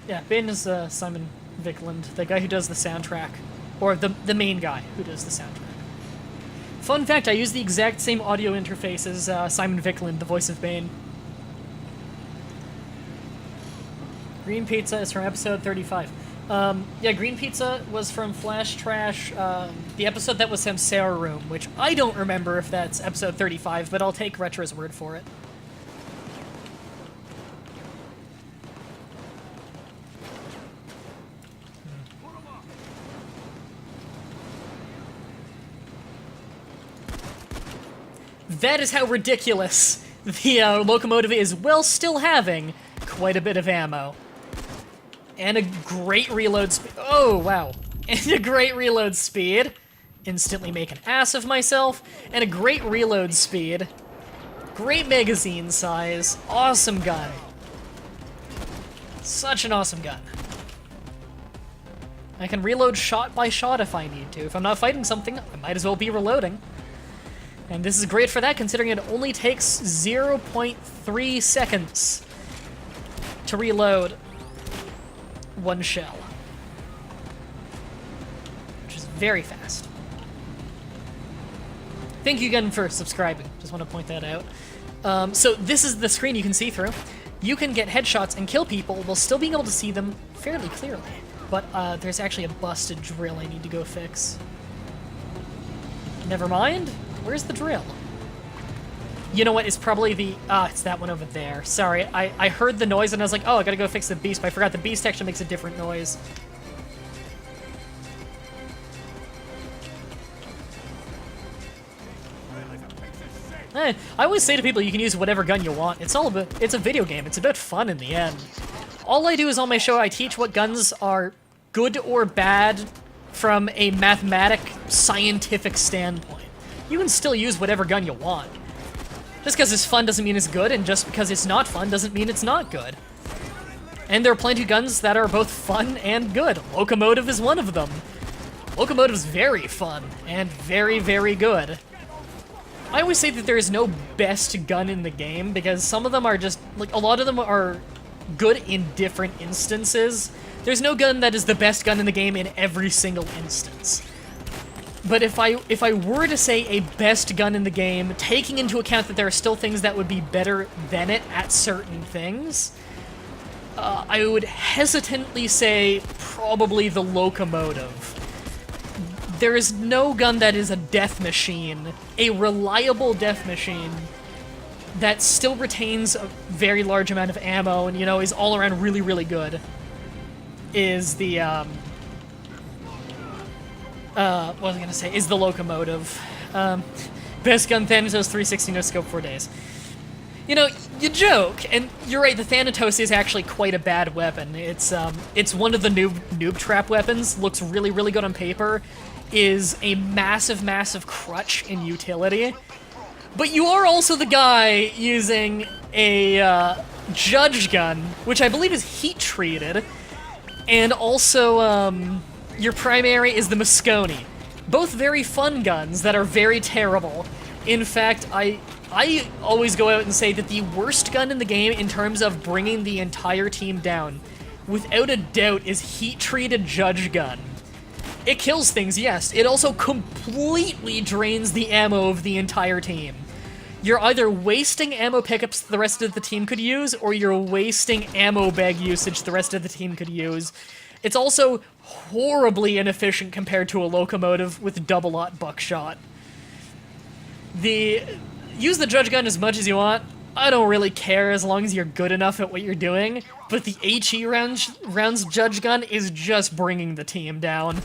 Yeah, Bane is Simon Vickland, the guy who does the soundtrack. Or the main guy who does the soundtrack. Fun fact, I use the exact same audio interface as Simon Vickland, the voice of Bane. Green Pizza is from episode 35. Yeah, Green Pizza was from Flash Trash, the episode that was Samsara Room, which I don't remember if that's episode 35, but I'll take Retro's word for it. That is how ridiculous the locomotive is, while still having quite a bit of ammo. And a great reload speed. Oh, wow. And a great reload speed. Instantly make an ass of myself. And a great reload speed. Great magazine size. Awesome gun. Such an awesome gun. I can reload shot by shot if I need to. If I'm not fighting something, I might as well be reloading. And this is great for that, considering it only takes 0.3 seconds to reload one shell, which is very fast. Thank you again for subscribing. Just want to point that out. So this is the screen you can see through. You can get headshots and kill people while still being able to see them fairly clearly. But there's actually a busted drill I need to go fix. Never mind. Where's the drill? You know what? It's probably the... it's that one over there. Sorry, I heard the noise and I was like, oh, I gotta go fix the beast, but I forgot the beast actually makes a different noise. I always say to people, you can use whatever gun you want. It's a video game. It's about fun in the end. All I do is on my show, I teach what guns are good or bad from a mathematic, scientific standpoint. You can still use whatever gun you want. Just because it's fun doesn't mean it's good, and just because it's not fun doesn't mean it's not good. And there are plenty of guns that are both fun and good. Locomotive is one of them. Locomotive's very fun, and very, very good. I always say that there is no best gun in the game, because some of them are just, like, a lot of them are good in different instances. There's no gun that is the best gun in the game in every single instance. But if I were to say a best gun in the game, taking into account that there are still things that would be better than it at certain things, I would hesitantly say probably the locomotive. There is no gun that is a death machine, a reliable death machine, that still retains a very large amount of ammo and, you know, is all around really, really good, is the, what was I gonna say? Is the locomotive. Best gun, Thanatos, 360, no scope, 4 days. You know, you joke, and you're right, the Thanatos is actually quite a bad weapon. It's one of the noob trap weapons, looks really, really good on paper, is a massive, massive crutch in utility. But you are also the guy using a, judge gun, which I believe is heat-treated, and also, your primary is the Moscone. Both very fun guns that are very terrible. In fact, I always go out and say that the worst gun in the game in terms of bringing the entire team down, without a doubt, is heat-treated judge gun. It kills things, yes. It also completely drains the ammo of the entire team. You're either wasting ammo pickups the rest of the team could use, or you're wasting ammo bag usage the rest of the team could use. It's also horribly inefficient compared to a locomotive with double-aught buckshot. Use the judge gun as much as you want. I don't really care as long as you're good enough at what you're doing, but the HE rounds judge gun is just bringing the team down.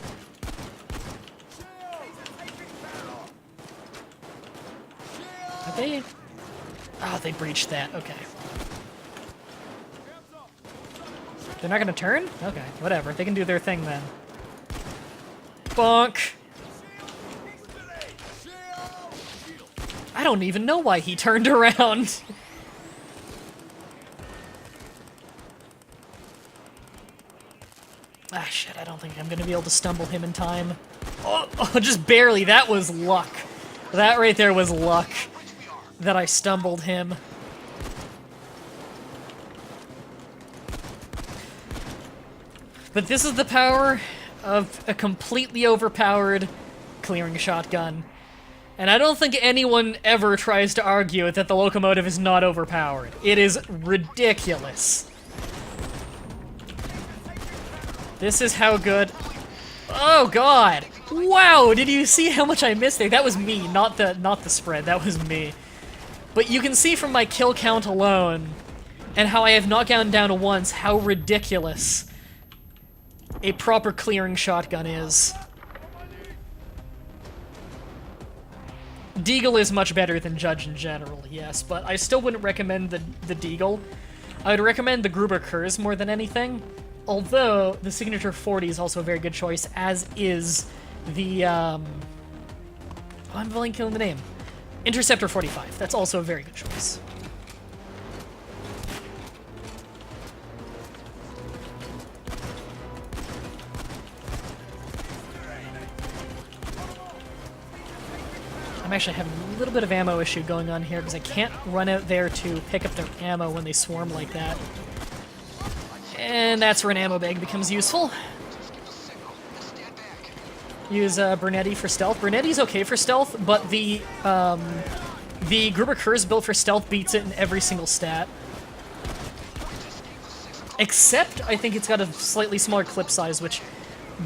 Are they? Oh, they breached that. Okay. They're not gonna turn? Okay, whatever. They can do their thing then. Bonk! I don't even know why he turned around. Ah, shit, I don't think I'm gonna be able to stumble him in time. Oh, just barely. That was luck. That right there was luck that I stumbled him. But this is the power of a completely overpowered clearing shotgun. And I don't think anyone ever tries to argue that the locomotive is not overpowered. It is ridiculous. This is how good... Oh god! Wow, did you see how much I missed there? That was me, not the spread, that was me. But you can see from my kill count alone, and how I have not gone down once, how ridiculous a proper clearing shotgun is. Deagle is much better than Judge in general, yes, but I still wouldn't recommend the Deagle. I would recommend the Gruber Kurz more than anything, although the Signature 40 is also a very good choice, as is the, I'm blanking on the name. Interceptor 45, that's also a very good choice. I'm actually having a little bit of ammo issue going on here because I can't run out there to pick up their ammo when they swarm like that. And that's where an ammo bag becomes useful. Use Brunetti for stealth. Brunetti's okay for stealth, but the Gruber Kurz built for stealth beats it in every single stat. Except, I think it's got a slightly smaller clip size, which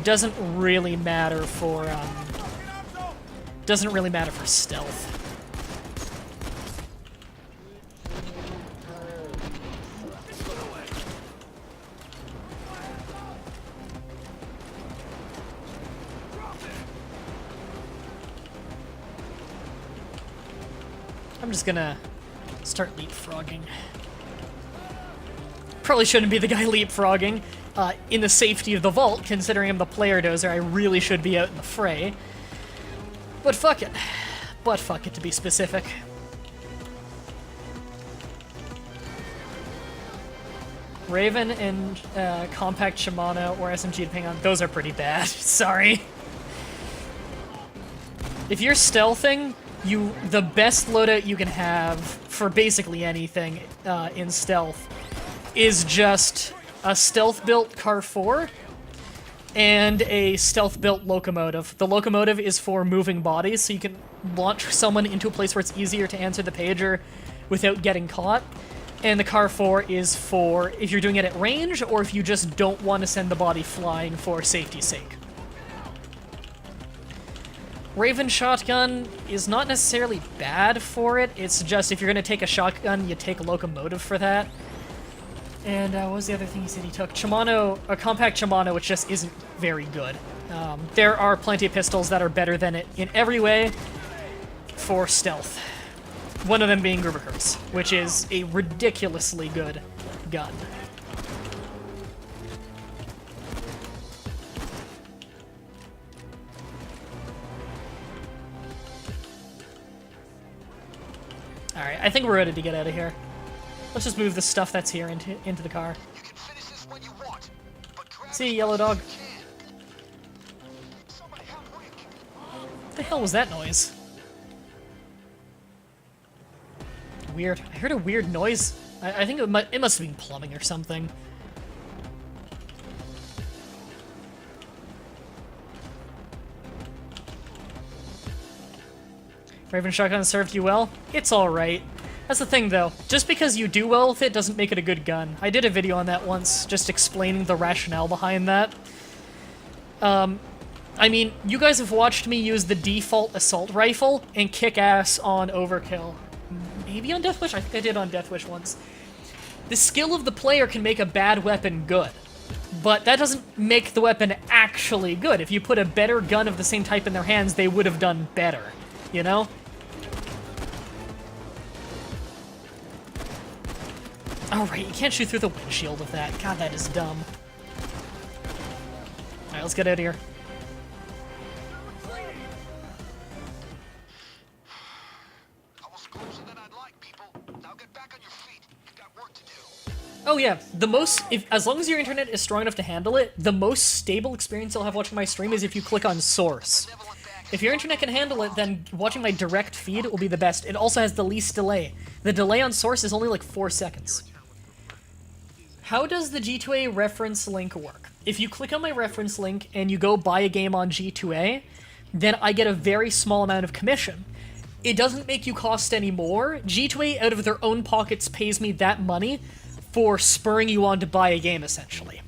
doesn't really matter for stealth. I'm just gonna start leapfrogging. Probably shouldn't be the guy leapfrogging in the safety of the vault, considering I'm the player dozer. I really should be out in the fray. But fuck it. But fuck it, to be specific. Raven and Compact Shimano or SMG, depending on... Those are pretty bad. Sorry. If you're stealthing, the best loadout you can have for basically anything in stealth is just a stealth-built Car 4 and a stealth-built locomotive. The locomotive is for moving bodies, so you can launch someone into a place where it's easier to answer the pager without getting caught. And the Car 4 is for if you're doing it at range, or if you just don't want to send the body flying for safety's sake. Raven shotgun is not necessarily bad for it, it's just if you're going to take a shotgun, you take a locomotive for that. And what was the other thing he said he took? Shimano, a compact Shimano, which just isn't very good. There are plenty of pistols that are better than it in every way for stealth. One of them being Gruber Kurz, which is a ridiculously good gun. Alright, I think we're ready to get out of here. Let's just move the stuff that's here into the car. See you, yellow dog. What the hell was that noise? Weird. I heard a weird noise. I think it must have been plumbing or something. Raven shotgun served you well? It's alright. That's the thing, though. Just because you do well with it doesn't make it a good gun. I did a video on that once, just explaining the rationale behind that. I mean, you guys have watched me use the default assault rifle and kick ass on overkill. Maybe on Deathwish? I think I did on Deathwish once. The skill of the player can make a bad weapon good, but that doesn't make the weapon actually good. If you put a better gun of the same type in their hands, they would have done better, you know? Oh, right, you can't shoot through the windshield with that. God, that is dumb. Alright, let's get out of here. Oh yeah, as long as your internet is strong enough to handle it, the most stable experience you'll have watching my stream is if you click on source. If your internet can handle it, then watching my direct feed will be the best. It also has the least delay. The delay on source is only like 4 seconds. How does the G2A reference link work? If you click on my reference link and you go buy a game on G2A, then I get a very small amount of commission. It doesn't make you cost any more. G2A, out of their own pockets, pays me that money for spurring you on to buy a game, essentially.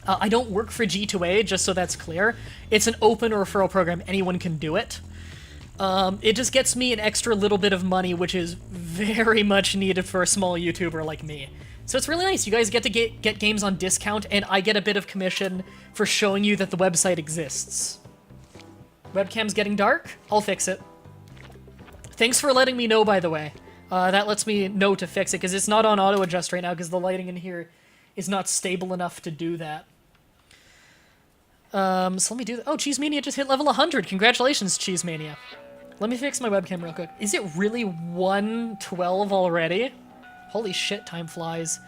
I don't work for G2A, just so that's clear. It's an open referral program. Anyone can do it. It just gets me an extra little bit of money, which is very much needed for a small YouTuber like me. So it's really nice. You guys get to get games on discount, and I get a bit of commission for showing you that the website exists. Webcam's getting dark? I'll fix it. Thanks for letting me know, by the way. That lets me know to fix it, because it's not on auto-adjust right now, because the lighting in here is not stable enough to do that. So let me do that. Oh, Cheese Mania just hit level 100. Congratulations, Cheese Mania. Let me fix my webcam real quick. Is it really 1:12 already? Holy shit, time flies.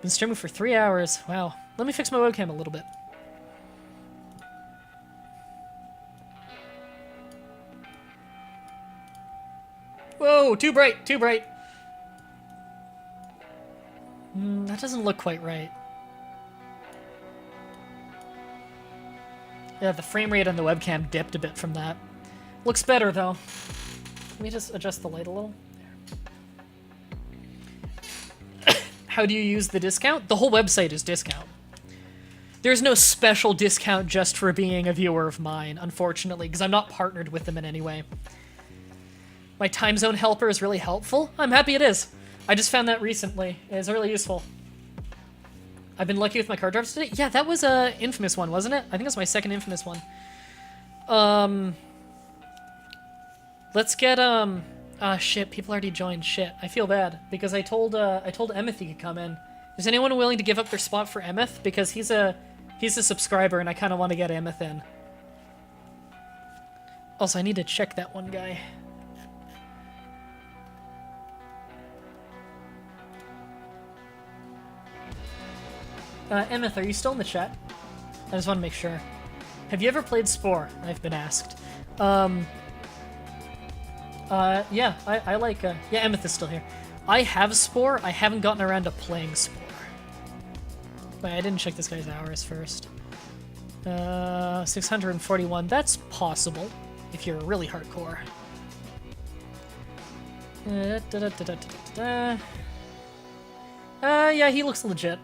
Been streaming for 3 hours. Wow. Let me fix my webcam a little bit. Whoa, too bright, too bright. That doesn't look quite right. Yeah, the frame rate on the webcam dipped a bit from that. Looks better, though. Let me just adjust the light a little. There. How do you use the discount? The whole website is discount. There's no special discount just for being a viewer of mine, unfortunately, because I'm not partnered with them in any way. My time zone helper is really helpful. I'm happy it is. I just found that recently. It's really useful. I've been lucky with my card drops today. Yeah, that was a Infamous one, wasn't it? I think that's my second Infamous one. Let's get shit, people already joined. Shit, I feel bad because I told Emeth he could come in. Is anyone willing to give up their spot for Emeth? Because he's a subscriber and I kind of want to get Emeth in. Also, I need to check that one guy. Emeth, are you still in the chat? I just want to make sure. Have you ever played Spore? I've been asked. Yeah, I like, yeah, Emeth is still here. I have Spore, I haven't gotten around to playing Spore. Wait, I didn't check this guy's hours first. 641, that's possible, if you're really hardcore. Yeah, he looks legit.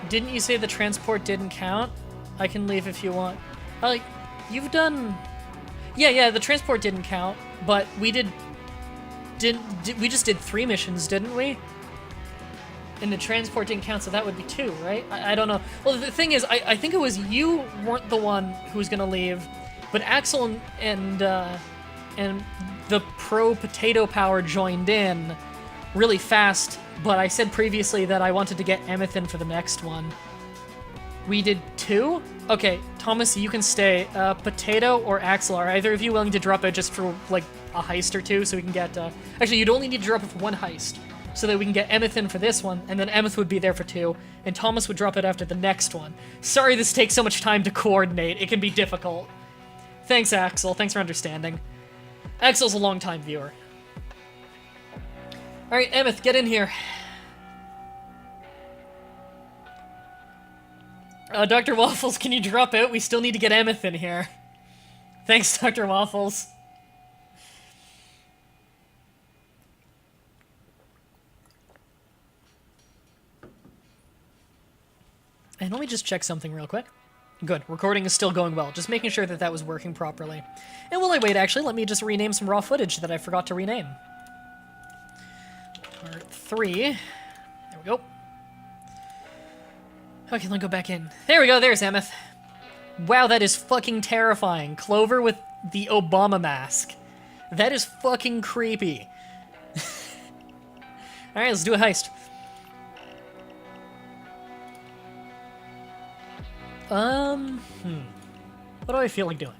Didn't you say the transport didn't count? I can leave if you want. Like, you've done... Yeah, the transport didn't count, but we we just did 3 missions, didn't we? And the transport didn't count, so that would be 2, right? I don't know. Well, the thing is, I think it was you weren't the one who was gonna leave, but Axel and the pro Potato Power joined in really fast, but I said previously that I wanted to get Emeth in for the next one. We did 2? Okay, Thomas, you can stay. Potato or Axel, are either of you willing to drop out just for, like, a heist or 2 so we can get, Actually, you'd only need to drop it for 1 heist, so that we can get Emeth in for this one, and then Emeth would be there for 2, and Thomas would drop it after the next one. Sorry this takes so much time to coordinate. It can be difficult. Thanks, Axel. Thanks for understanding. Axel's a long-time viewer. Alright, Emeth, get in here. Dr. Waffles, can you drop out? We still need to get Emeth in here. Thanks, Dr. Waffles. And let me just check something real quick. Good, recording is still going well. Just making sure that that was working properly. And while I wait, actually, let me just rename some raw footage that I forgot to rename. Part 3. There we go. Okay, let me go back in. There we go, there's Emeth. Wow, that is fucking terrifying. Clover with the Obama mask. That is fucking creepy. Alright, let's do a heist. What do I feel like doing?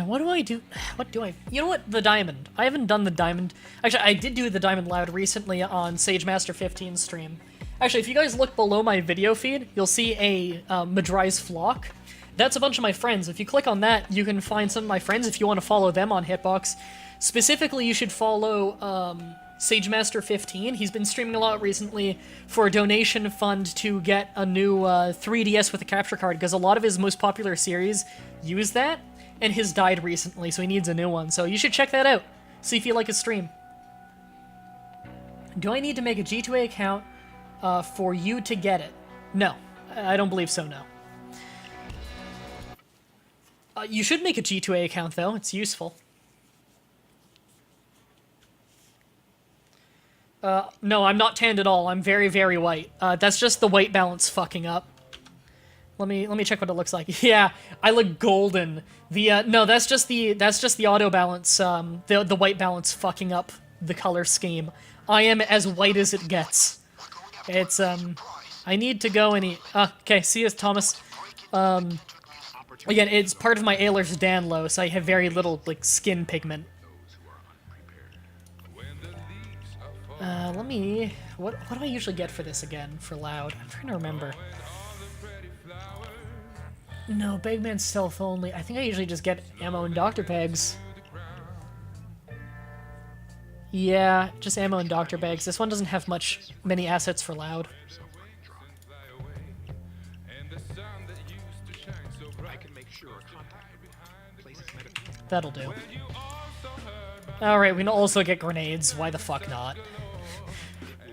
What do I do? What do I... You know what? The diamond. I haven't done the diamond. Actually, I did do the diamond loud recently on Sage Master 15's stream. Actually, if you guys look below my video feed, you'll see a Mah-Dry's flock. That's a bunch of my friends. If you click on that, you can find some of my friends if you want to follow them on Hitbox. Specifically, you should follow SageMaster15. He's been streaming a lot recently for a donation fund to get a new 3DS with a capture card, because a lot of his most popular series use that, and his died recently, so he needs a new one. So you should check that out. See if you like his stream. Do I need to make a G2A account for you to get it? No. I don't believe so, no. You should make a G2A account, though. It's useful. No, I'm not tanned at all. I'm very, very white. That's just the white balance fucking up. Let me check what it looks like. Yeah, I look golden. No, that's just the auto balance. The white balance fucking up the color scheme. I am as white as it gets. It's I need to go and eat. Okay, see you, Thomas. Again, it's part of my Ehlers-Danlos, so I have very little, like, skin pigment. Let me... What do I usually get for this again, for loud? I'm trying to remember. No, Bagman stealth only. I think I usually just get ammo and Dr. Pegs. Yeah, just ammo and Dr. Bags. This one doesn't have many assets for loud. That'll do. Alright, we can also get grenades. Why the fuck not?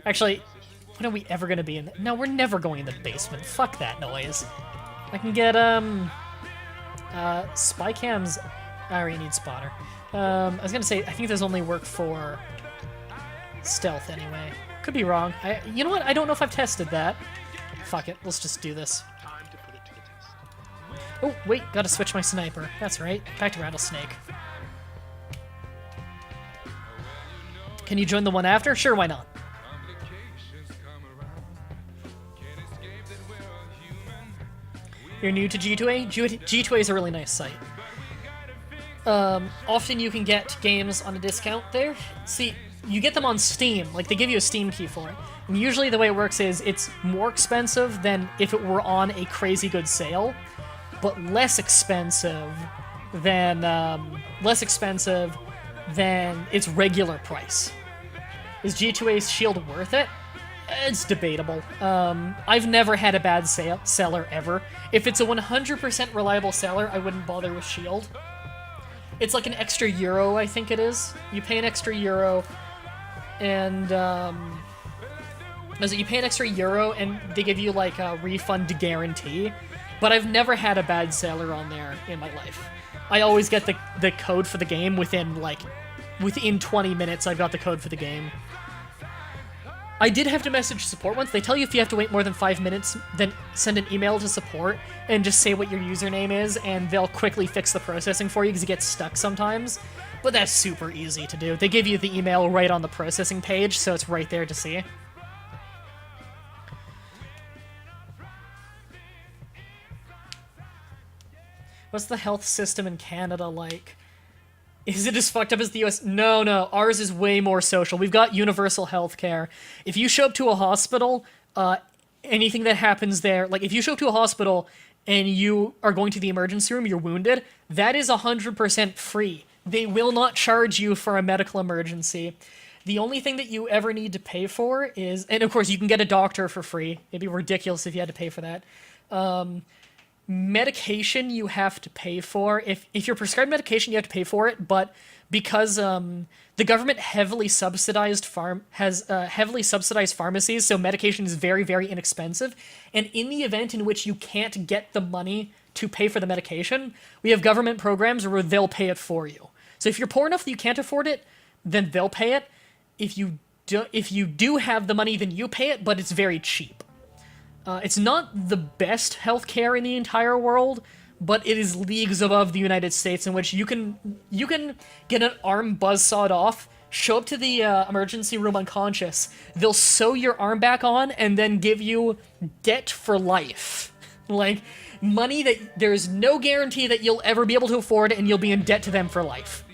Actually, when are we ever gonna be in... No, we're never going in the basement. Fuck that noise. I can get, spy cams... I already need spotter. I was gonna say, I think those only work for stealth anyway. Could be wrong. You know what? I don't know if I've tested that. Fuck it. Let's just do this. Oh, wait, gotta switch my sniper. That's right. Back to Rattlesnake. Can you join the one after? Sure, why not? You're new to G2A? G2A is a really nice site. Often you can get games on a discount there. See, you get them on Steam. Like, they give you a Steam key for it. And usually the way it works is it's more expensive than if it were on a crazy good sale, but less expensive than its regular price. Is G2A's shield worth it? It's debatable. I've never had a bad seller ever. If it's a 100% reliable seller, I wouldn't bother with shield. It's like an extra euro, I think it is. You pay an extra euro, and you pay an extra euro, and they give you like a refund guarantee. But I've never had a bad seller on there in my life. I always get the code for the game within 20 minutes. I've got the code for the game. I did have to message support once. They tell you if you have to wait more than 5 minutes, then send an email to support and just say what your username is, and they'll quickly fix the processing for you because it gets stuck sometimes. But that's super easy to do. They give you the email right on the processing page, so it's right there to see. What's the health system in Canada like? Is it as fucked up as the US? No, no. Ours is way more social. We've got universal health care. If you show up to a hospital, anything that happens there, like if you show up to a hospital and you are going to the emergency room, you're wounded, that is 100% free. They will not charge you for a medical emergency. The only thing that you ever need to pay for is, and of course you can get a doctor for free. It'd be ridiculous if you had to pay for that. Medication you have to pay for. If you're prescribed medication, you have to pay for it, but because the government heavily subsidized heavily subsidized pharmacies, so medication is very, very inexpensive. And in the event in which you can't get the money to pay for the medication, we have government programs where they'll pay it for you. So if you're poor enough that you can't afford it, then they'll pay it. If you do have the money, then you pay it, but it's very cheap. It's not the best healthcare in the entire world, but it is leagues above the United States, in which you can get an arm buzzsawed off, show up to the emergency room unconscious, they'll sew your arm back on, and then give you debt for life. Like, money that there's no guarantee that you'll ever be able to afford, and you'll be in debt to them for life.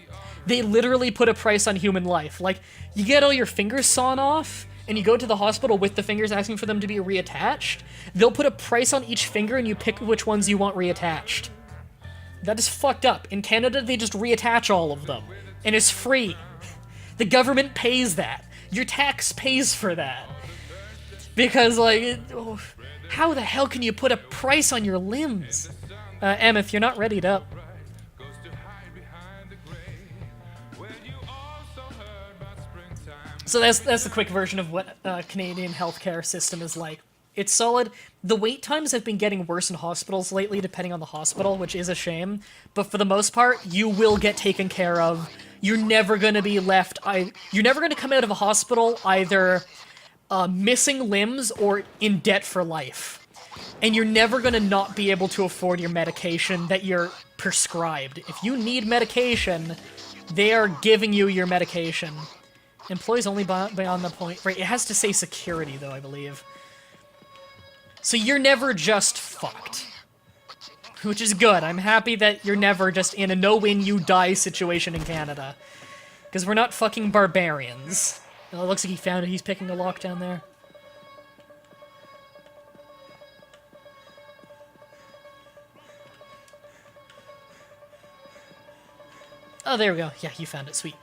They literally put a price on human life. Like, you get all your fingers sawn off, and you go to the hospital with the fingers asking for them to be reattached, they'll put a price on each finger and you pick which ones you want reattached. That is fucked up. In Canada, they just reattach all of them, and it's free. The government pays that. Your tax pays for that. Because, like, how the hell can you put a price on your limbs? Emeth, you're not readied up. So that's the quick version of what Canadian healthcare system is like. It's solid. The wait times have been getting worse in hospitals lately, depending on the hospital, which is a shame. But for the most part, you will get taken care of. You're never going to be left... You're never going to come out of a hospital either missing limbs or in debt for life. And you're never going to not be able to afford your medication that you're prescribed. If you need medication, they are giving you your medication. Employees only beyond the point... Right, it has to say security, though, I believe. So you're never just fucked. Which is good. I'm happy that you're never just in a no-win-you-die situation in Canada. Because we're not fucking barbarians. Oh, it looks like he found it. He's picking a lock down there. Oh, there we go. Yeah, you found it. Sweet.